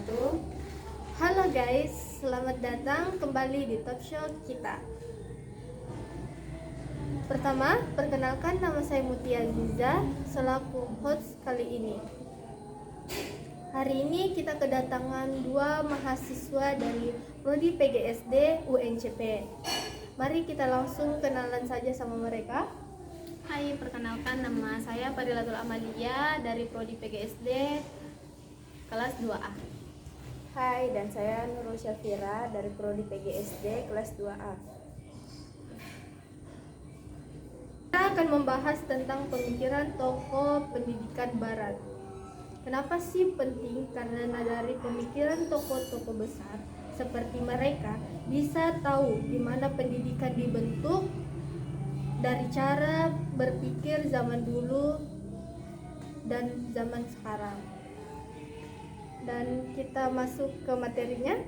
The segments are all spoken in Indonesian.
wabarakatuh. Halo guys, selamat datang kembali di talk show kita. Pertama, perkenalkan nama saya Mutia Giza selaku host kali ini. Hari ini kita kedatangan dua mahasiswa dari Prodi PGSD UNCP. Mari kita langsung kenalan saja sama mereka. Hai, perkenalkan nama saya Fadilatul Amalia dari Prodi PGSD kelas 2A. Hai, dan saya Nurul Syafira dari Prodi PGSD kelas 2A. Kita akan membahas tentang pemikiran tokoh pendidikan barat. Kenapa sih penting? Karena dari pemikiran tokoh-tokoh besar seperti mereka bisa tahu gimana pendidikan dibentuk dari cara berpikir zaman dulu dan zaman sekarang. Dan kita masuk ke materinya.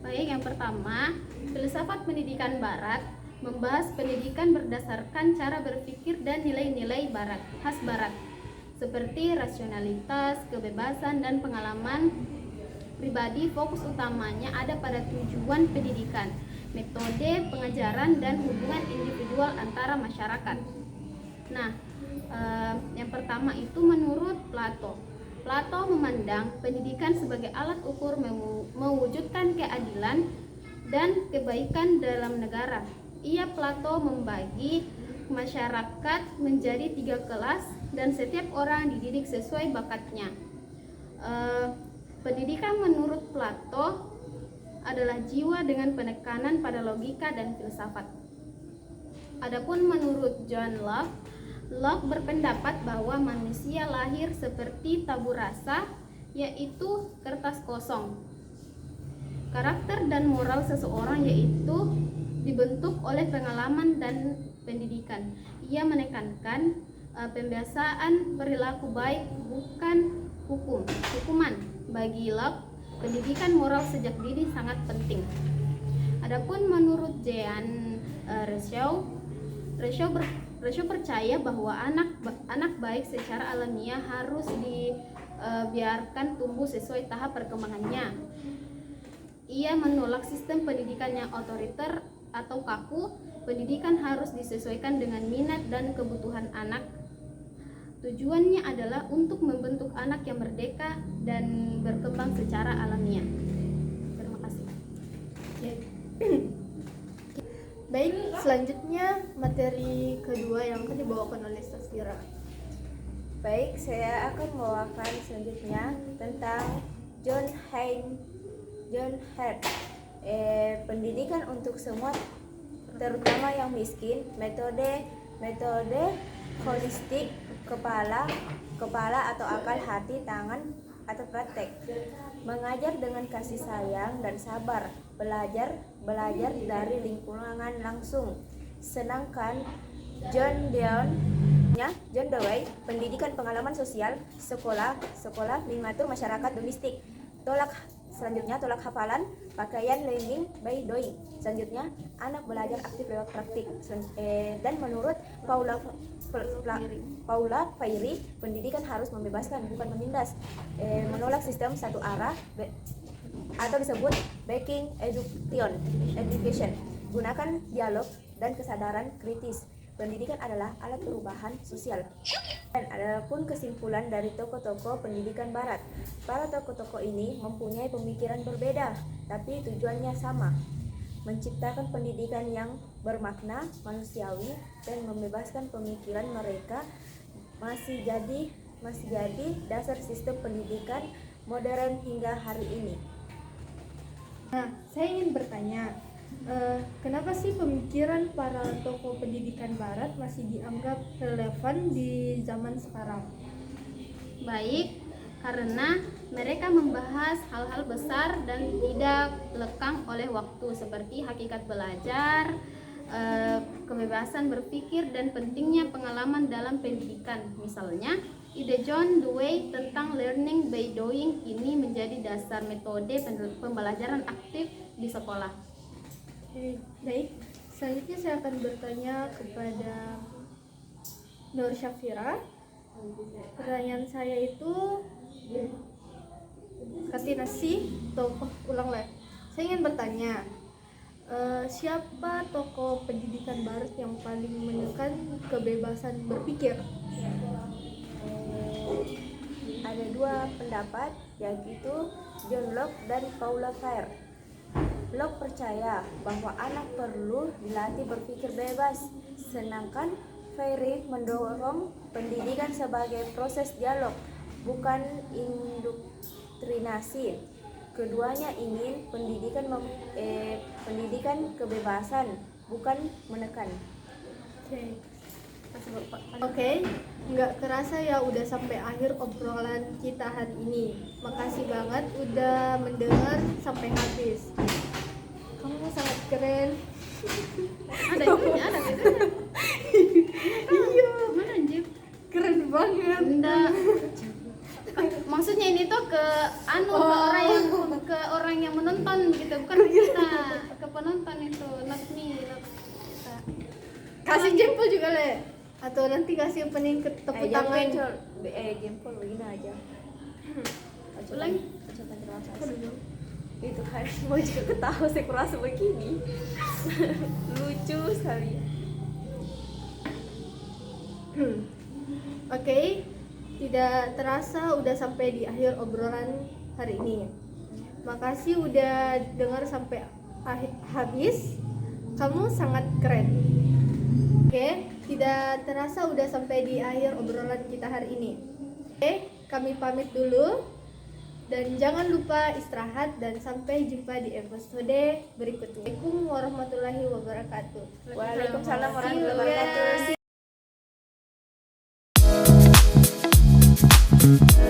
Baik, yang pertama, filsafat pendidikan barat membahas pendidikan berdasarkan cara berpikir dan nilai-nilai barat, khas barat, seperti rasionalitas, kebebasan, dan pengalaman pribadi. Fokus utamanya ada pada tujuan pendidikan, metode pengajaran, dan hubungan individual antara masyarakat. Nah, yang pertama itu menurut Plato. Plato memandang pendidikan sebagai alat ukur mewujudkan keadilan dan kebaikan dalam negara. Plato membagi masyarakat menjadi 3 kelas dan setiap orang dididik sesuai bakatnya. Pendidikan menurut Plato adalah jiwa dengan penekanan pada logika dan filsafat. Adapun menurut John Locke berpendapat bahwa manusia lahir seperti tabur rasa, yaitu kertas kosong. Karakter dan moral seseorang yaitu dibentuk oleh pengalaman dan pendidikan. Ia menekankan pembiasaan perilaku baik, bukan hukuman. Bagi Locke, pendidikan moral sejak dini sangat penting. Adapun menurut Jean Rousseau percaya bahwa anak baik secara alamiah harus dibiarkan tumbuh sesuai tahap perkembangannya. Ia menolak sistem pendidikan yang otoriter atau kaku. Pendidikan harus disesuaikan dengan minat dan kebutuhan anak. Tujuannya adalah untuk membentuk anak yang merdeka dan berkembang secara alamiah. Terima kasih. Baik, selanjutnya materi kedua yang akan dibawakan oleh Safira. Baik, saya akan membawakan selanjutnya tentang John Hart. Pendidikan untuk semua, terutama yang miskin. Metode holistik, kepala atau akal, hati, tangan atau praktek. Mengajar dengan kasih sayang dan sabar. Belajar dari lingkungan langsung. Sedangkan John Dewey, pendidikan pengalaman sosial, sekolah mengatur masyarakat domestik. Tolak hafalan, pakaian, learning by doing. Selanjutnya, anak belajar aktif lewat praktik. Dan menurut Paula Fairy, pendidikan harus membebaskan, bukan menindas. Menolak sistem satu arah atau disebut backing education. Gunakan dialog dan kesadaran kritis. Pendidikan adalah alat perubahan sosial. Dan adapun kesimpulan dari tokoh-tokoh pendidikan barat, para tokoh-tokoh ini mempunyai pemikiran berbeda, tapi tujuannya sama: menciptakan pendidikan yang bermakna, manusiawi, dan membebaskan pemikiran mereka masih jadi dasar sistem pendidikan modern hingga hari ini. Nah, saya ingin bertanya, kenapa sih pemikiran para tokoh pendidikan barat masih dianggap relevan di zaman sekarang? Baik, karena mereka membahas hal-hal besar dan tidak lekang oleh waktu, seperti hakikat belajar, kebebasan berpikir, dan pentingnya pengalaman dalam pendidikan. Misalnya, ide John Dewey tentang learning by doing ini menjadi dasar metode pembelajaran aktif di sekolah. Baik, selanjutnya saya akan bertanya kepada Nur Syafira. Pertanyaan saya itu, Atinasi ulang lah. Saya ingin bertanya, siapa tokoh pendidikan barat yang paling menekan kebebasan berpikir? Ada dua pendapat, yaitu John Locke dan Paulo Freire. Locke percaya bahwa anak perlu dilatih berpikir bebas, sedangkan Freire mendorong pendidikan sebagai proses dialog, bukan indoktrinasi. Keduanya ingin pendidikan kebebasan, bukan menekan. Oke, nggak kerasa ya udah sampai akhir obrolan kita hari ini. Makasih banget udah mendengar sampai habis. Kamu sangat keren. Ada itunya, ada itunya. Iya, Mana anjir? keren banget. Enggak. Maksudnya ini tuh ke ke orang yang menonton gitu, bukan ke kita, ke penonton itu, not me, not kita. Kasih jempol juga le. Atau nanti kasih opening ke tepuk tangan. Jempol begini aja. Ulang. Ucapan terima kasih. Itu kan mau juga ketawa saya kurasa begini. Lucu sekali. Oke, tidak terasa udah sampai di akhir obrolan hari ini. Makasih udah dengar sampai habis. Kamu sangat keren. Oke, tidak terasa udah sampai di akhir obrolan kita hari ini. Oke, kami pamit dulu. Dan jangan lupa istirahat dan sampai jumpa di episode berikutnya. Assalamualaikum warahmatullahi wabarakatuh. Waalaikumsalam warahmatullahi See you, wabarakatuh. guys.